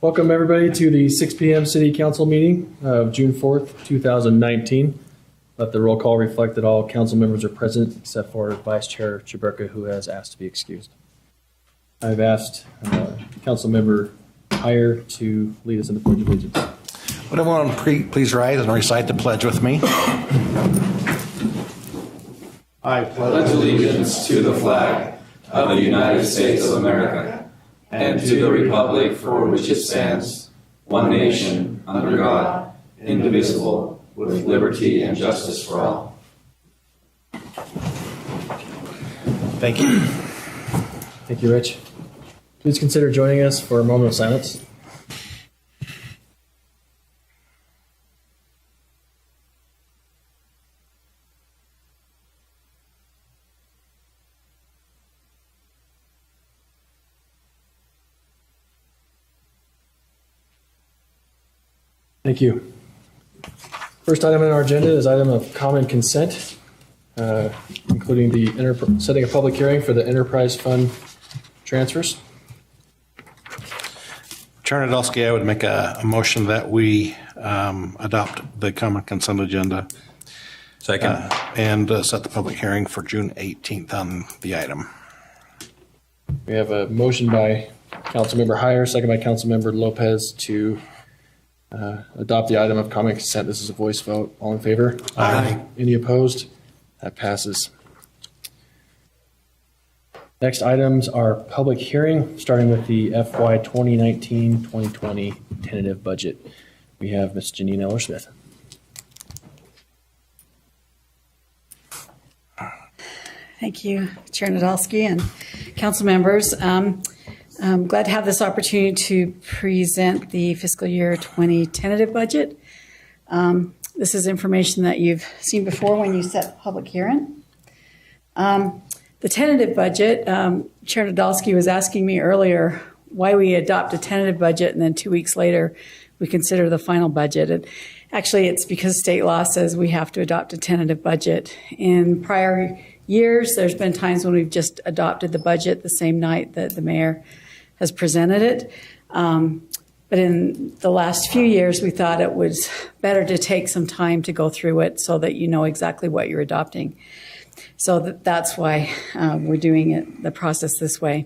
Welcome everybody to the 6 p.m. City Council meeting of June 4th, 2019. Let the roll call reflect that all council members are present except for Vice Chair Chaberka, who has asked to be excused. I've asked Council Member Heyer to lead us in the Pledge of Allegiance. Would everyone please rise and recite the pledge with me? I pledge allegiance to the flag of the United States of America and to the republic for which it stands, one nation, under God, indivisible, with liberty and justice for all. Thank you. Thank you, Rich. Please consider joining us for a moment of silence. Thank you. First item on our agenda is item of common consent, including the setting a public hearing for the enterprise fund transfers. Chair Nadolski, I would make a motion that we adopt the common consent agenda. Second. And set the public hearing for June 18th on the item. We have a motion by Councilmember Heyer, second by Councilmember Lopez to adopt the item of common consent. This is a voice vote. All in favor? Aye. Any opposed? That passes. Next items are public hearing, starting with the FY 2019-2020 tentative budget. We have Ms. Janine Eller-Smith. Thank you, Chair Nadolski and council members. I'm glad to have this opportunity to present the fiscal year 20 tentative budget. This is information that you've seen before when you set the public hearing. The tentative budget, Chair Nadolski was asking me earlier why we adopt a tentative budget and then 2 weeks later we consider the final budget. And actually, it's because state law says we have to adopt a tentative budget. In prior years, there's been times when we've just adopted the budget the same night that the mayor has presented it. But in the last few years, we thought it was better to take some time to go through it so that you know exactly what you're adopting. So that's why we're doing the process this way.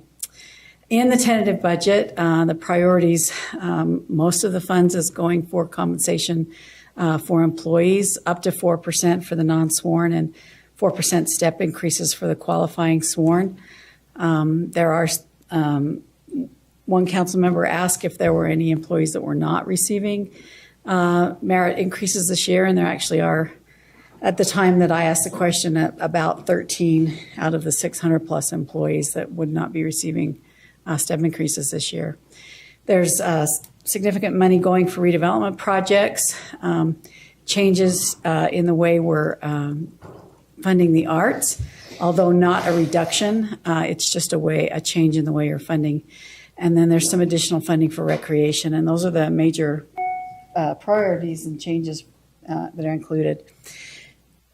In the tentative budget, the priorities, most of the funds is going for compensation for employees, up to 4% for the non-sworn and 4% step increases for the qualifying sworn. There are one council member asked if there were any employees that were not receiving merit increases this year, and there actually are, at the time that I asked the question, about 13 out of the 600 plus employees that would not be receiving step increases this year. There's significant money going for redevelopment projects, changes in the way we're funding the arts, although not a reduction. It's just a change in the way you're funding. And then there's some additional funding for recreation, and those are the major priorities and changes that are included.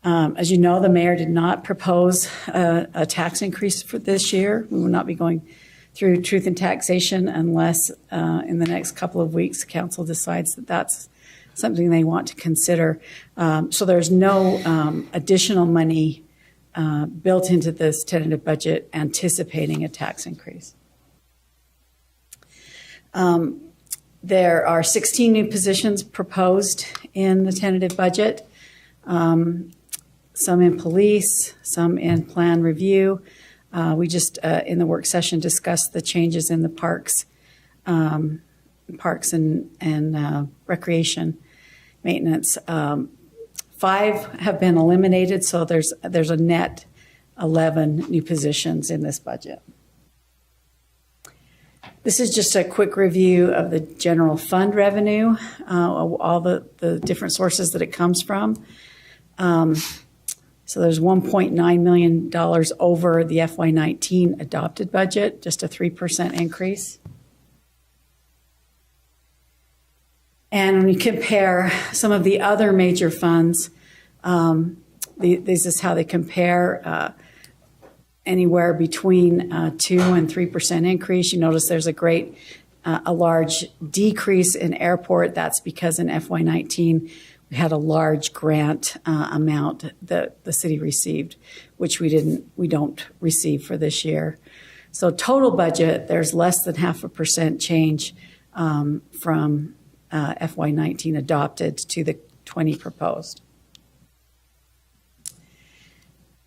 As you know, the mayor did not propose a tax increase for this year. We will not be going through truth and taxation unless in the next couple of weeks the council decides that that's something they want to consider. So there's no additional money built into this tentative budget anticipating a tax increase. There are 16 new positions proposed in the tentative budget, some in police, some in plan review. We just, in the work session, discussed the changes in the parks and recreation maintenance. 5 have been eliminated, so there's a net 11 new positions in this budget. This is just a quick review of the general fund revenue, all the different sources that it comes from. So there's $1.9 million over the FY19 adopted budget, just a 3% increase. And when you compare some of the other major funds, this is how they compare. Anywhere between 2 and 3% increase. You notice there's a great a large decrease in airport. That's because in FY19 we had a large grant amount that the city received, which we don't receive for this year. So total budget, there's less than 0.5% change from FY19 adopted to the 20 proposed.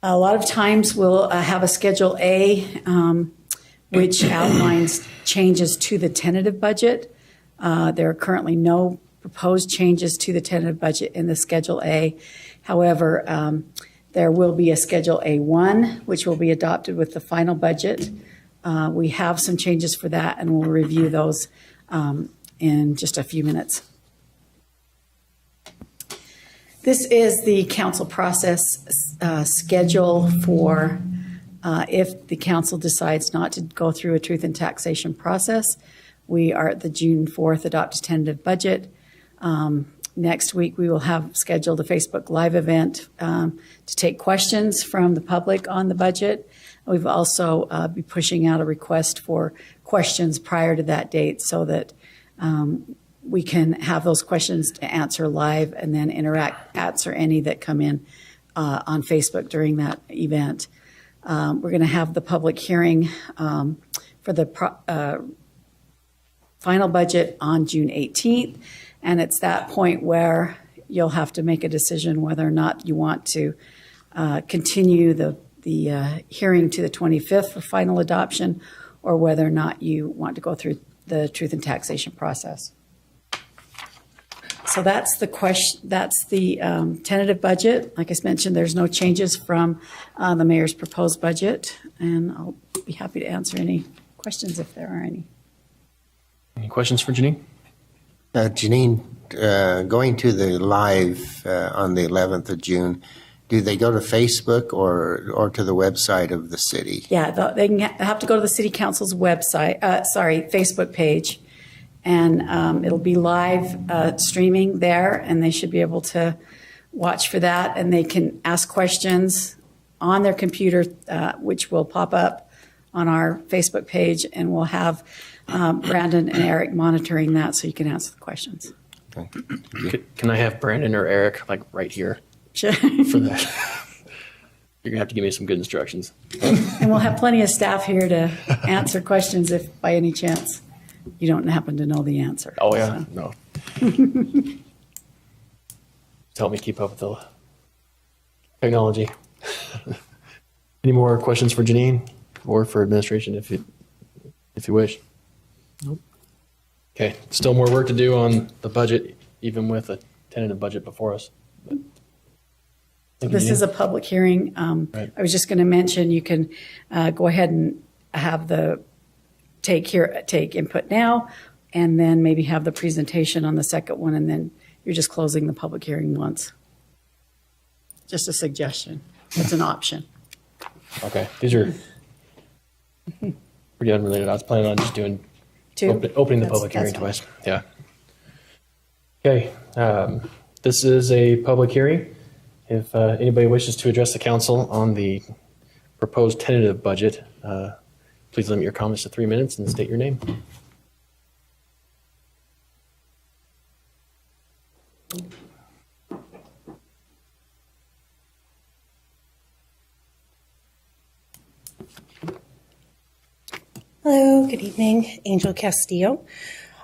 A lot of times we'll have a Schedule A, which outlines changes to the tentative budget. There are currently no proposed changes to the tentative budget in the Schedule A. However, there will be a Schedule A1, which will be adopted with the final budget. We have some changes for that, and we'll review those in just a few minutes. This is the council process schedule for if the council decides not to go through a truth and taxation process. We are at the June 4th adopt a tentative budget. Next week, we will have scheduled a Facebook Live event to take questions from the public on the budget. We've also be pushing out a request for questions prior to that date so that we can have those questions to answer live and then answer any that come in on Facebook during that event. We're going to have the public hearing for the final budget on June 18th. And it's that point where you'll have to make a decision whether or not you want to continue the hearing to the 25th for final adoption, or whether or not you want to go through the truth and taxation process. So that's the question. That's the tentative budget. Like I mentioned, there's no changes from the mayor's proposed budget, and I'll be happy to answer any questions if there are any. Any questions for Janine? Janine, going to the live on the 11th of June, do they go to Facebook or to the website of the city? Yeah, they have to go to the city council's website, Facebook page, and it'll be live streaming there, and they should be able to watch for that, and they can ask questions on their computer, which will pop up on our Facebook page, and we'll have Brandon and Eric monitoring that so you can answer the questions. Okay. Can I have Brandon or Eric like right here Sure. for that? You're going to have to give me some good instructions. And we'll have plenty of staff here to answer questions if by any chance you don't happen to know the answer. Oh, yeah. So. No. Just help me keep up with the technology. Any more questions for Janine or for administration if you wish? Nope. Okay. Still more work to do on the budget, even with a tentative budget before us. This is a public hearing. Right. I was just going to mention you can go ahead and have the take input now, and then maybe have the presentation on the second one, and then you're just closing the public hearing once. Just a suggestion. It's an option. Okay. These are pretty unrelated. I was planning on just doing opening the public hearing twice. Yeah. Okay. This is a public hearing. If anybody wishes to address the council on the proposed tentative budget, please limit your comments to 3 minutes and state your name. Hello, good evening, Angel Castillo.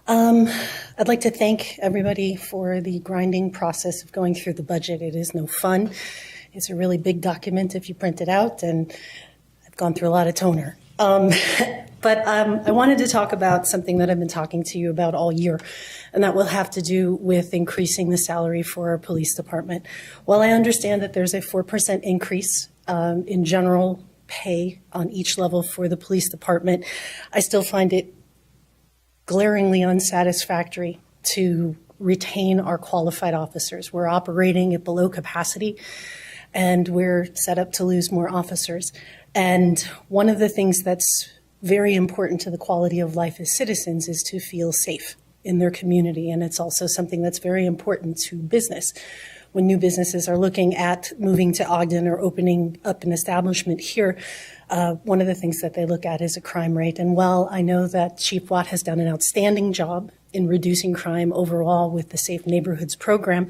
I'd like to thank everybody for the grinding process of going through the budget. It is no fun. It's a really big document if you print it out, and I've gone through a lot of toner. But I wanted to talk about something that I've been talking to you about all year, and that will have to do with increasing the salary for our police department. While I understand that there's a 4% increase in general pay on each level for the police department, I still find it glaringly unsatisfactory to retain our qualified officers. We're operating at below capacity, and we're set up to lose more officers. And one of the things that's very important to the quality of life as citizens is to feel safe in their community, and it's also something that's very important to business. when new businesses are looking at moving to Ogden or opening up an establishment here, one of the things that they look at is a crime rate. And while I know that Chief Watt has done an outstanding job in reducing crime overall with the Safe Neighborhoods program,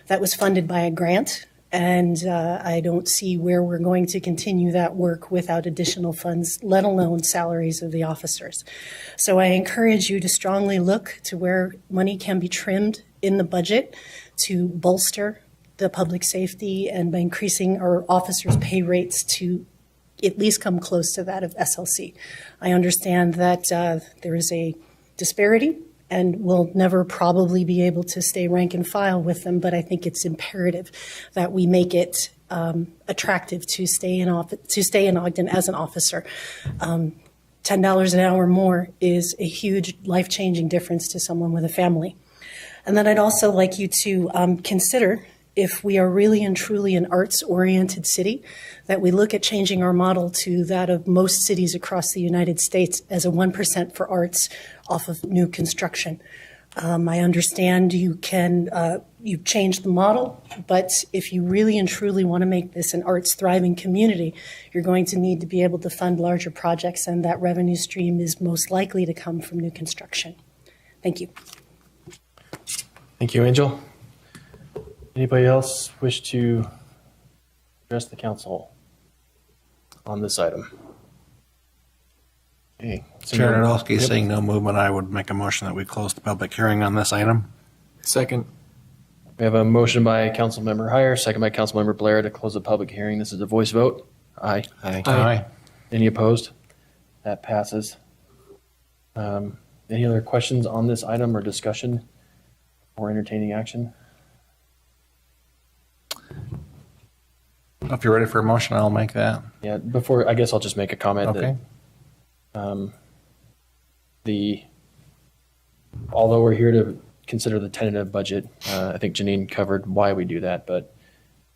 that was funded by a grant. And I don't see where we're going to continue that work without additional funds, let alone salaries of the officers. So I encourage you to strongly look to where money can be trimmed in the budget to bolster the public safety and by increasing our officers' pay rates to at least come close to that of SLC. I understand that there is a disparity and we'll never probably be able to stay rank and file with them, but I think it's imperative that we make it attractive to stay in Ogden as an officer. $10 an hour more is a huge life-changing difference to someone with a family. And then I'd also like you to consider, if we are really and truly an arts-oriented city, that we look at changing our model to that of most cities across the United States as a 1% for arts off of new construction. I understand you've changed the model, but if you really and truly want to make this an arts-thriving community, you're going to need to be able to fund larger projects, and that revenue stream is most likely to come from new construction. Thank you. Thank you, Angel. Anybody else wish to address the on this item? Okay. Chair Nadolski, seeing no movement, I would make a motion that we close the public hearing on this item. Second. We have a motion by Councilmember Heyer, second by Councilmember Blair to close the public hearing. This is a voice vote. Aye. Aye. Aye. Any opposed? That passes. Any other questions on this item or discussion or entertaining action? If you're ready for a motion, I'll make that. Yeah, I guess I'll just make a comment Okay. that although we're here to consider the tentative budget, I think Janine covered why we do that, but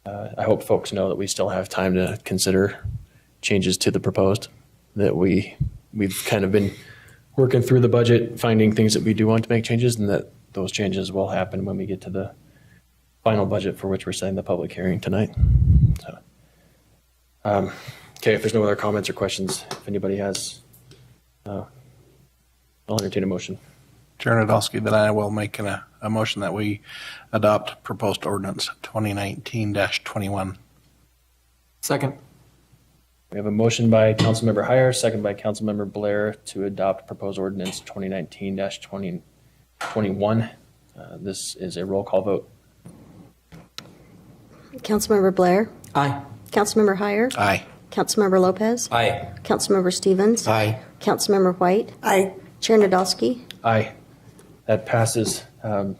I hope folks know that we still have time to consider changes to the proposed, that we've kind of been working through the budget, finding things that we do want to make changes, and that those changes will happen when we get to the final budget for which we're setting the public hearing tonight. So, okay, if there's no other comments or questions, if anybody has, I'll entertain a motion. Chair Nadolski, then I will make a motion that we adopt proposed ordinance 2019-21. Second. We have a motion by Councilmember Heyer, second by Councilmember Blair to adopt proposed ordinance 2019-21. This is a roll call vote. Councilmember Blair. Aye. Councilmember Heyer. Aye. Councilmember Lopez. Aye. Councilmember Stevens. Aye. Councilmember White. Aye. Chair Nadolski. Aye. That passes. I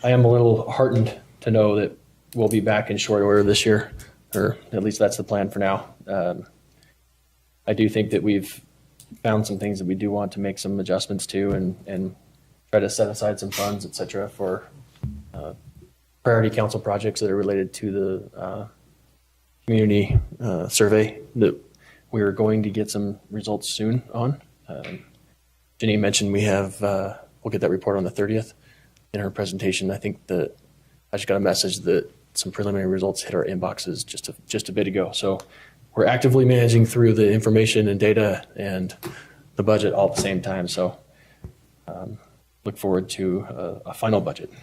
am a little heartened to know that we'll be back in short order this year, or at least that's the plan for now. I do think that we've found some things that we do want to make some adjustments to and try to set aside some funds, et cetera, for priority council projects that are related to the community survey that we are going to get some results soon on. Janine mentioned we'll get that report on the 30th. In her presentation, I think that I just got a message that some preliminary results hit our inboxes just a bit ago. So we're actively managing through the information and data and the budget all at the same time. So look forward to a final budget.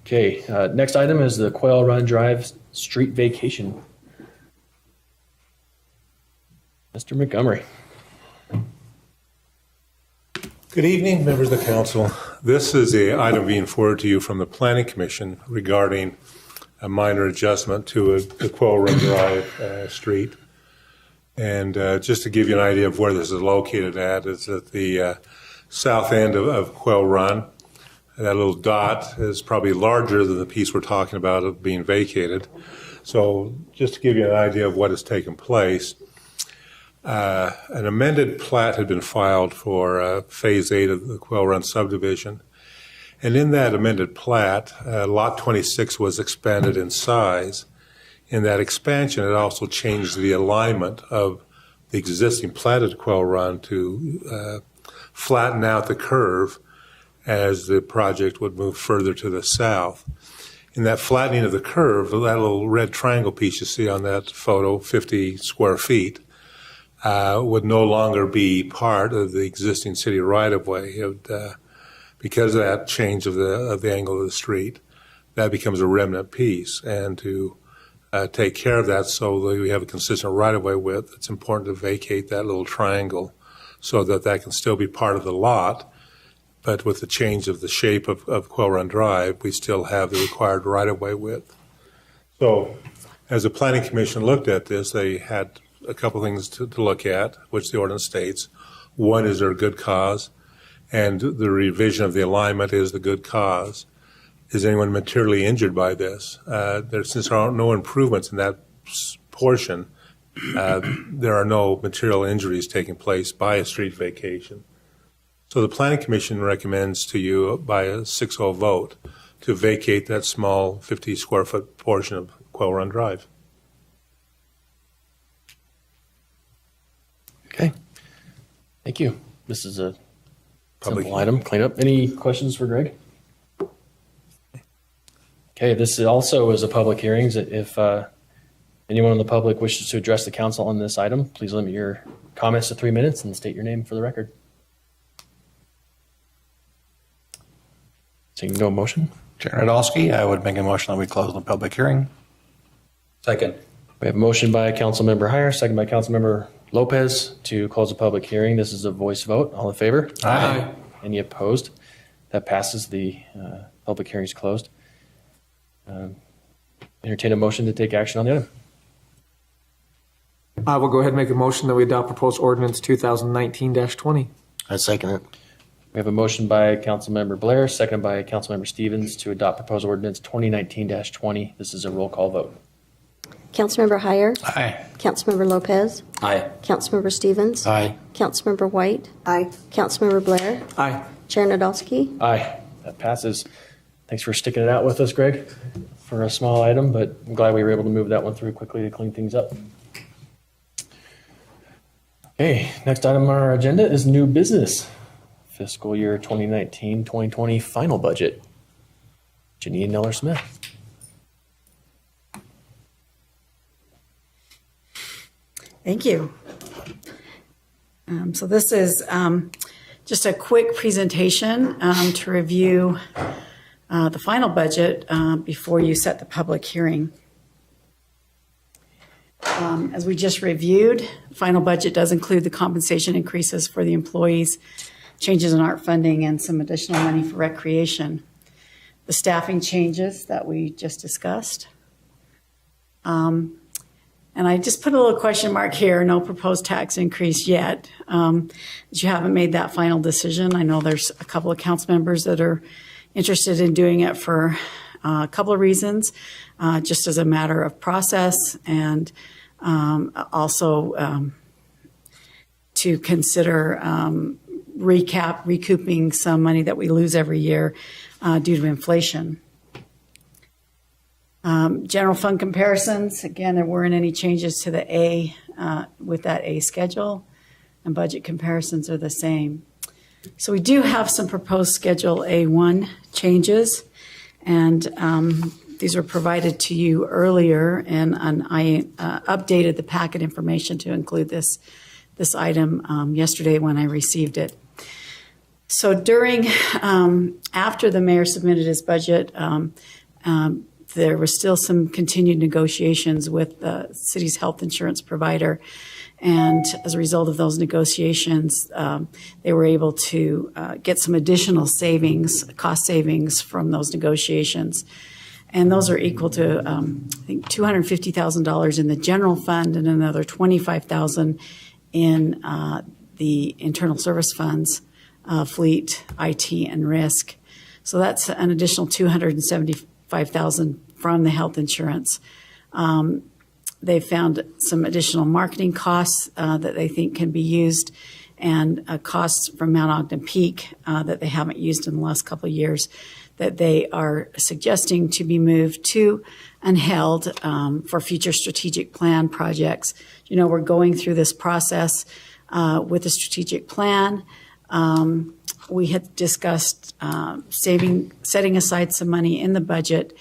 Okay, next item is the Quail Run Drive street vacation. Mr. Montgomery. Good evening, members of the council. This is an item being forwarded to you from the Planning Commission regarding a minor adjustment to the Quail Run Drive street. And just to give you an idea of where this is located at, it's at the south end of Quail Run. That little dot is probably larger than the piece we're talking about of being vacated. So just to give you an idea of what has taken place, an amended plat had been filed for Phase 8 of the Quail Run subdivision. And in that amended plat, Lot 26 was expanded in size. In that expansion, it also changed the alignment of the existing platted Quail Run to flatten out the curve as the project would move further to the south. in that flattening of the curve, that little red triangle piece you see on that photo, 50 square feet, would no longer be part of the existing city right-of-way. It would, because of that change of the angle of the street, that becomes a remnant piece. And to take care of that so that we have a consistent right-of-way width, it's important to vacate that little triangle so that that can still be part of the lot. But with the change of the shape of Quail Run Drive, we still have the required right-of-way width. So as the Planning Commission looked at this, they had a couple things to look at, which the ordinance states. One, is there a good cause? And the revision of the alignment is the good cause. Is anyone materially injured by this? Since there are no improvements in that portion, there are no material injuries taking place by a street vacation. So the Planning Commission recommends to you by a 6-0 vote to vacate that small 50 square foot portion of Quail Run Drive. Okay. Thank you. This is a Public simple item. Cleanup. Any questions for Greg? Okay, this also is a public hearing. If anyone in the public wishes to address the council on this item, please limit your comments to 3 minutes and state your name for the record. Seeing no motion. Chair Nadolski, I would make a motion that we close the public hearing. Second. We have a motion by Councilmember Heyer, second by Councilmember Lopez to close the public hearing. This is a voice vote. All in favor? Aye. Any opposed? That passes. The public hearing is closed. Entertain a motion to take action on the item. I will go ahead and make a motion that we adopt proposed ordinance 2019-20. I second it. We have a motion by Councilmember Blair, second by Councilmember Stevens to adopt proposed ordinance 2019-20. This is a roll call vote. Councilmember Heyer. Aye. Councilmember Lopez. Aye. Councilmember Stevens. Aye. Councilmember White. Aye. Councilmember Blair. Aye. Chair Nadolski. Aye. That passes. Thanks for sticking it out with us, Greg, for a small item, but I'm glad we were able to move that one through quickly to clean things up. Okay, next item on our agenda is new business. Fiscal year 2019-2020 final budget. Janine Neller-Smith. Thank you. So this is just a quick presentation to review the final budget before you set the public hearing. As we just reviewed, the final budget does include the compensation increases for the employees, changes in art funding, and some additional money for recreation. The staffing changes that we just discussed. And I just put a little question mark here, no proposed tax increase yet. As you haven't made that final decision. I know there's a couple of council members that are interested in doing it for a couple of reasons, just as a matter of process and also to consider recouping some money that we lose every year due to inflation. General fund comparisons, again, there weren't any changes to the A with that A schedule, and budget comparisons are the same. So we do have some proposed Schedule A1 changes, and these were provided to you earlier, and I updated the packet information to include this item yesterday when I received it. So after the mayor submitted his budget, there was still some continued negotiations with the city's health insurance provider. And as a result of those negotiations, they were able to get some additional cost savings from those negotiations. And those are equal to, I think, $250,000 in the general fund and another $25,000 in the internal service funds, fleet, IT, and risk. So that's an additional $275,000 from the health insurance. They found some additional marketing costs that they think can be used, and costs from Mount Ogden Peak that they haven't used in the last couple of years that they are suggesting to be moved to and held for future strategic plan projects. You know, we're going through this process with a strategic plan. We had discussed setting aside some money in the budget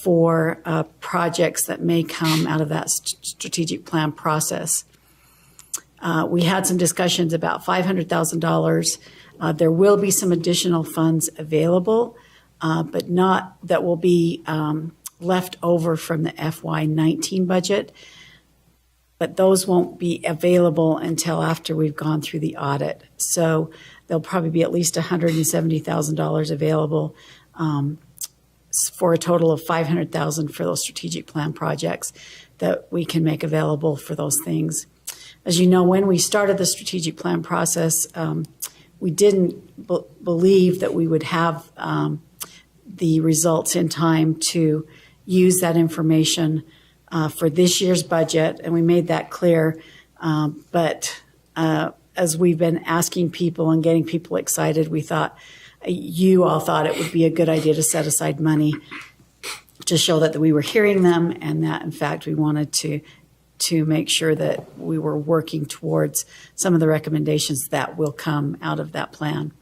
for projects that may come out of that strategic plan process. We had some discussions about $500,000. There will be some additional funds available, but not that will be left over from the FY19 budget. But those won't be available until after we've gone through the audit. So there'll probably be at least $170,000 available for a total of $500,000 for those strategic plan projects that we can make available for those things. As you know, when we started the strategic plan process, we didn't believe that we would have the results in time to use that information for this year's budget, and we made that clear. But as we've been asking people and getting people excited, we thought, you all thought it would be a good idea to set aside money to show that we were hearing them, and that, in fact, we wanted to make sure that we were working towards some of the recommendations that will come out of that plan.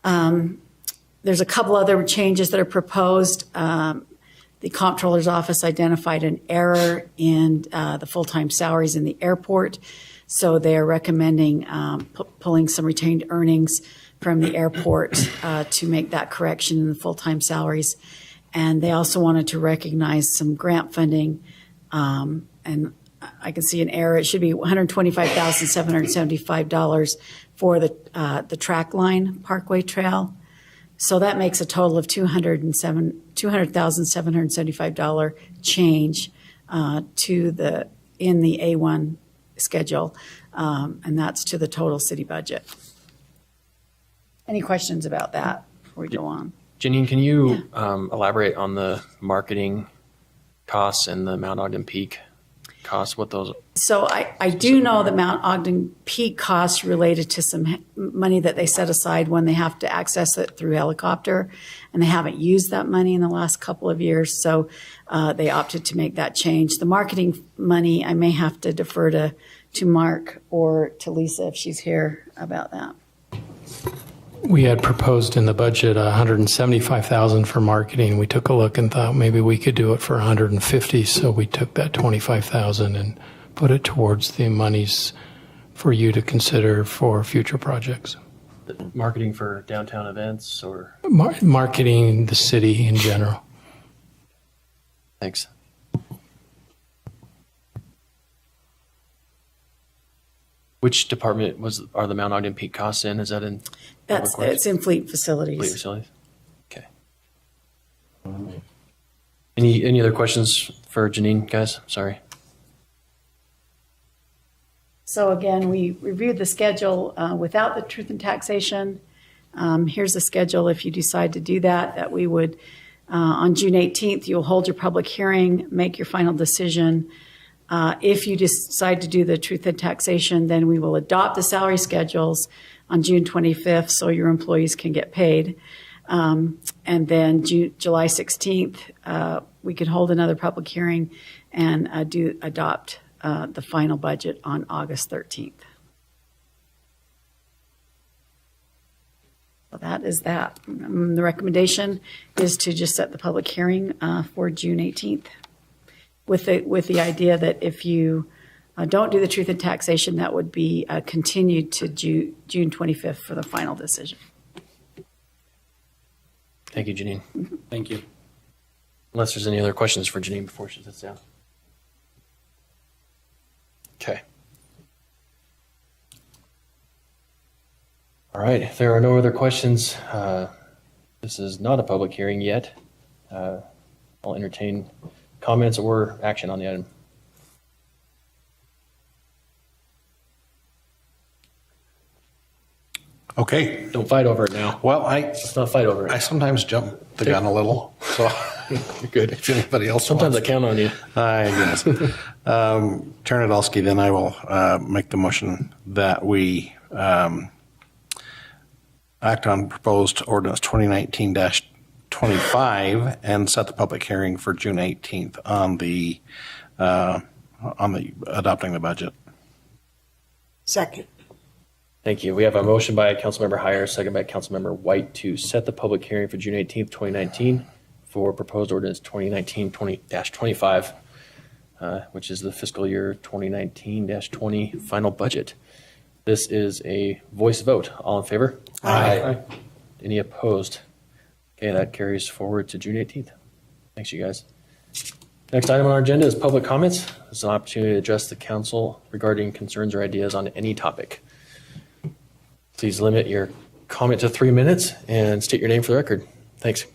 There's a couple other changes that are proposed. The Comptroller's Office identified an error in the full-time salaries in the airport, so they are recommending pulling some retained earnings from the airport to make that correction in the full-time salaries. And they also wanted to recognize some grant funding, and I can see an error. It should be $125,775 for the track line Parkway Trail. So that makes a total of $200,775 change in the A1 schedule, and that's to the total city budget. Any questions about that before we go on? Janine, can you elaborate on the marketing costs and the Mount Ogden Peak costs? What those? So I do know that Mount Ogden Peak costs related to some money that they set aside when they have to access it through helicopter, and they haven't used that money in the last couple of years, so they opted to make that change. The marketing money, I may have to defer to Mark or to Lisa if she's here about that. We had proposed in the budget $175,000 for marketing. We took a look and thought maybe we could do it for $150,000, so we took that $25,000 and put it towards the monies for you to consider for future projects. Marketing for downtown events or? Marketing the city in general. Thanks. Which department are the Mount Ogden Peak costs in? Is that in? It's in fleet facilities. Fleet facilities. Okay. Any other questions for Janine, guys? Sorry. So again, we reviewed the schedule without the truth and taxation. Here's the schedule if you decide to do that we would, on June 18th, you'll hold your public hearing, make your final decision. If you decide to do the truth and taxation, then we will adopt the salary schedules on June 25th so your employees can get paid. And then July 16th, we could hold another public hearing and adopt the final budget on August 13th. So that is that. The recommendation is to just set the public hearing for June 18th with the idea that if you don't do the truth and taxation, that would be continued to June 25th for the final decision. Thank you, Janine. Mm-hmm. Thank you. Unless there's any other questions for Janine before she sits down. Okay. All right, if there are no other questions, this is not a public hearing yet. I'll entertain comments or action on the item. Okay. Don't fight over it now. Well, Let's not fight over it. I sometimes jump the gun a little, so You're good. if anybody else Sometimes I wants. count on you. I guess. Turnadolsky, then I will make the motion that we act on proposed ordinance 2019-25 and set the public hearing for June 18th on the adopting the budget. Second. Thank you. We have a motion by Councilmember Heyer, second by Councilmember White to set the public hearing for June 18th, 2019 for proposed ordinance 2019-20-25, which is the fiscal year 2019-20 final budget. This is a voice vote. All in favor? Aye. Any opposed? Okay, that carries forward to June 18th. Thanks, you guys. Next item on our agenda is public comments. This is an opportunity to address the council regarding concerns or ideas on any topic. Please limit your comment to 3 minutes and state your name for the record. Thanks.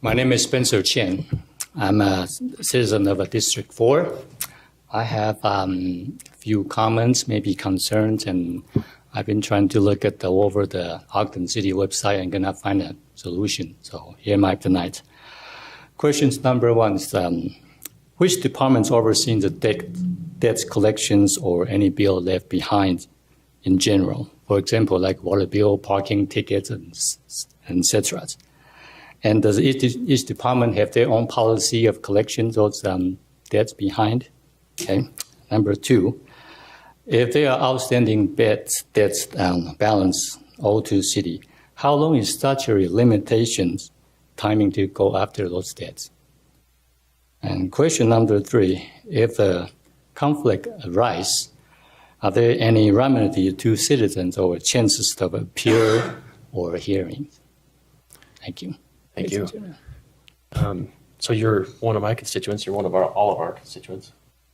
My name is Spencer Chen. I'm a citizen of District 4. I have a few comments, maybe concerns, and I've been trying to look at over the Ogden City website and cannot find a solution. So here am I tonight. Questions number one is, which departments overseeing the debt collections or any bill left behind in general? For example, like water bill, parking tickets, and etc. And does each department have their own policy of collection those debts behind? Okay. Number two, if there are outstanding debts balance owed to city, how long is statutory limitations timing to go after those debts? And question number three, if a conflict arises, are there any remedy to citizens or chances of appeal or hearing? Thank you. Thank you. So you're one of my constituents. You're one of all of our constituents,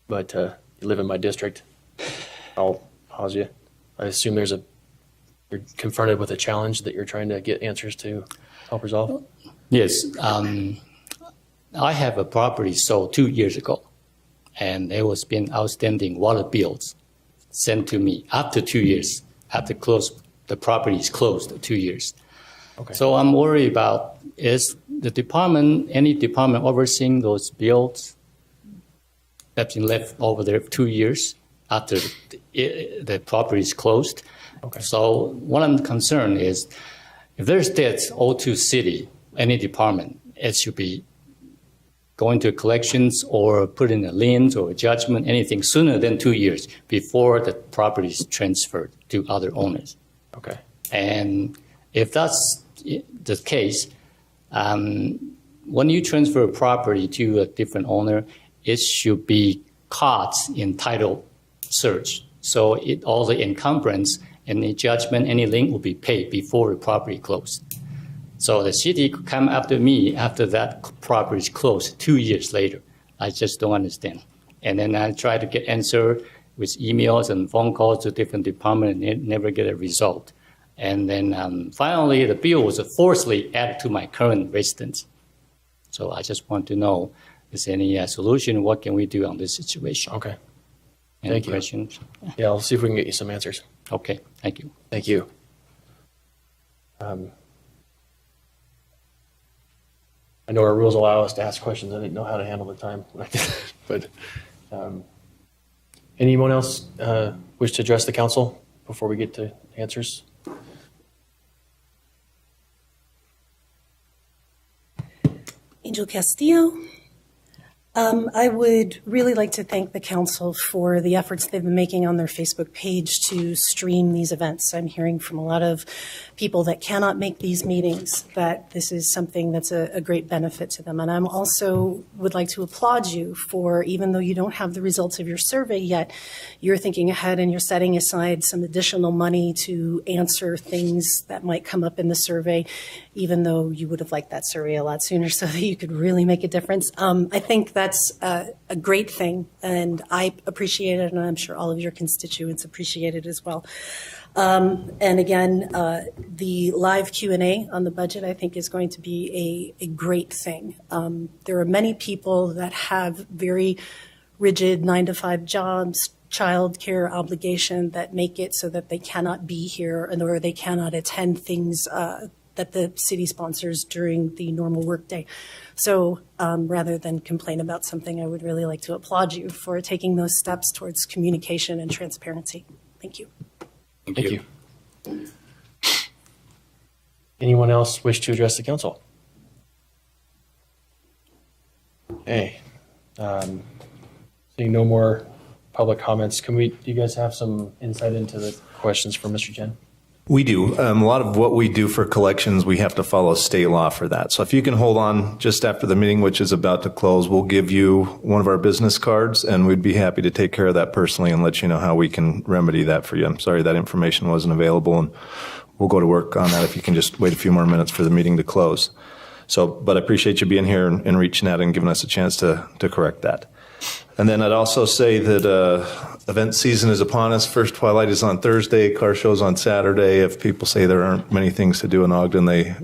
but you live in my district. I'll pause you. I assume you're confronted with a challenge that you're trying to get answers to help resolve? Yes. I have a property sold 2 years ago, and there was been outstanding water bills sent to me after 2 years. After the property is closed 2 years. Okay. So I'm worried about, is the department, any department overseeing those bills that's been left over there 2 years after the property is closed? Okay. So what I'm concerned is, if there's debts owed to city, any department, it should be going to collections or put in a liens or a judgment, anything sooner than 2 years before the property is transferred to other owners. Okay. And if that's the case, when you transfer a property to a different owner, it should be caught in title search. So all the encumbrance, any judgment, any lien will be paid before the property closed. So the city could come after me after that property is closed 2 years later. I just don't understand. And then I try to get answer with emails and phone calls to different departments and never get a result. And then finally, the bill was forcibly added to my current residence. So I just want to know, is there any solution? What can we do on this situation? Okay. Any Thank you. questions? Yeah, I'll see if we can get you some answers. Okay, thank you. Thank you. I know our rules allow us to ask questions. I didn't know how to handle the time when I did that. But anyone else wish to address the council before we get to answers? Angel Castillo. I would really like to thank the council for the efforts they've been making on their Facebook page to stream these events. I'm hearing from a lot of people that cannot make these meetings that this is something that's a great benefit to them. And I'm also would like to applaud you for, even though you don't have the results of your survey yet, you're thinking ahead and you're setting aside some additional money to answer things that might come up in the survey, even though you would have liked that survey a lot sooner so that you could really make a difference. I think that's a great thing, and I appreciate it, and I'm sure all of your constituents appreciate it as well. And again, the live Q&A on the budget, I think, is going to be a great thing. There are many people that have very rigid 9-to-5 jobs, child care obligation that make it so that they cannot be here or they cannot attend things that the city sponsors during the normal workday. So rather than complain about something, I would really like to applaud you for taking those steps towards communication and transparency. Thank you. Thank you. Anyone else wish to address the council? Okay. Seeing no more public comments, do you guys have some insight into the questions from Mr. Chen? We do. A lot of what we do for collections, we have to follow state law for that. So if you can hold on just after the meeting, which is about to close, we'll give you one of our business cards, and we'd be happy to take care of that personally and let you know how we can remedy that for you. I'm sorry that information wasn't available, and we'll go to work on that if you can just wait a few more minutes for the meeting to close. So, but I appreciate you being here and reaching out and giving us a chance to correct that. And then I'd also say that event season is upon us. First Twilight is on Thursday, car show's on Saturday. If people say there aren't many things to do in Ogden, they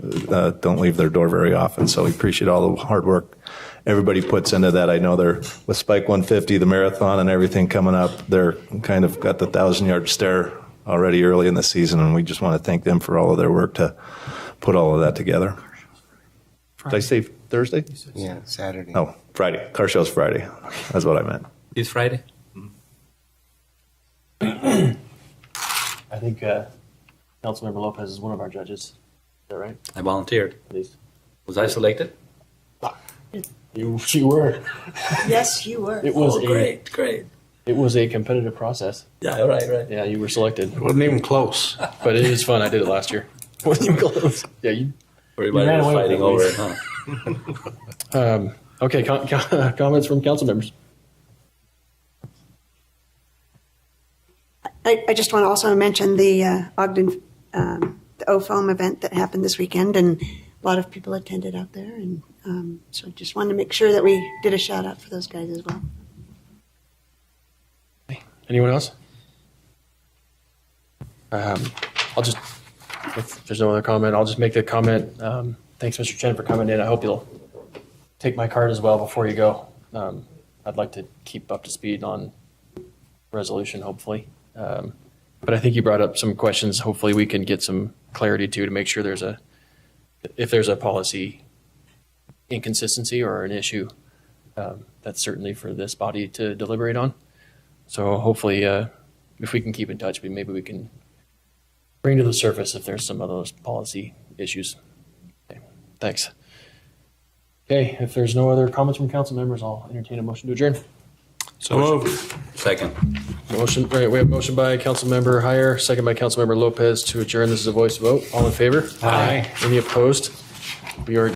don't leave their door very often. So we appreciate all the hard work everybody puts into that. I know they're, with Spike 150, the marathon and everything coming up, they're kind of got the 1,000-yard stare already early in the season, and we just want to thank them for all of their work to put all of that together. Did I say Thursday? Yeah, Saturday. Oh, Friday. Car show's Friday. That's what I meant. This Friday? I think Councilmember Lopez is one of our judges. Is that right? I volunteered. Please. Was I selected? You were. Yes, you were. It was Great. It was a competitive process. Yeah, right. Yeah, you were selected. It wasn't even close. But it is fun. I did it last year. Wasn't even close. Yeah, you. Everybody ran was away fighting with over it, it, huh? Okay, comments from council members. I just want to also mention the Ogden, the OFOAM event that happened this weekend, and a lot of people attended out there. And so I just wanted to make sure that we did a shout out for those guys as well. Anyone else? I'll just, if there's no other comment, I'll just make the comment. Thanks, Mr. Chen, for coming in. I hope you'll take my card as well before you go. I'd like to keep up to speed on resolution, hopefully. But I think you brought up some questions. Hopefully we can get some clarity to make sure if there's a policy inconsistency or an issue, that's certainly for this body to deliberate on. So hopefully, if we can keep in touch, maybe we can bring to the surface if there's some of those policy issues. Okay, thanks. Okay, if there's no other comments from council members, I'll entertain a motion to adjourn. So moved. Second. Motion. Right, we have a motion by Councilmember Heyer, second by Councilmember Lopez to adjourn. This is a voice vote. All in favor? Aye. Any opposed? We are.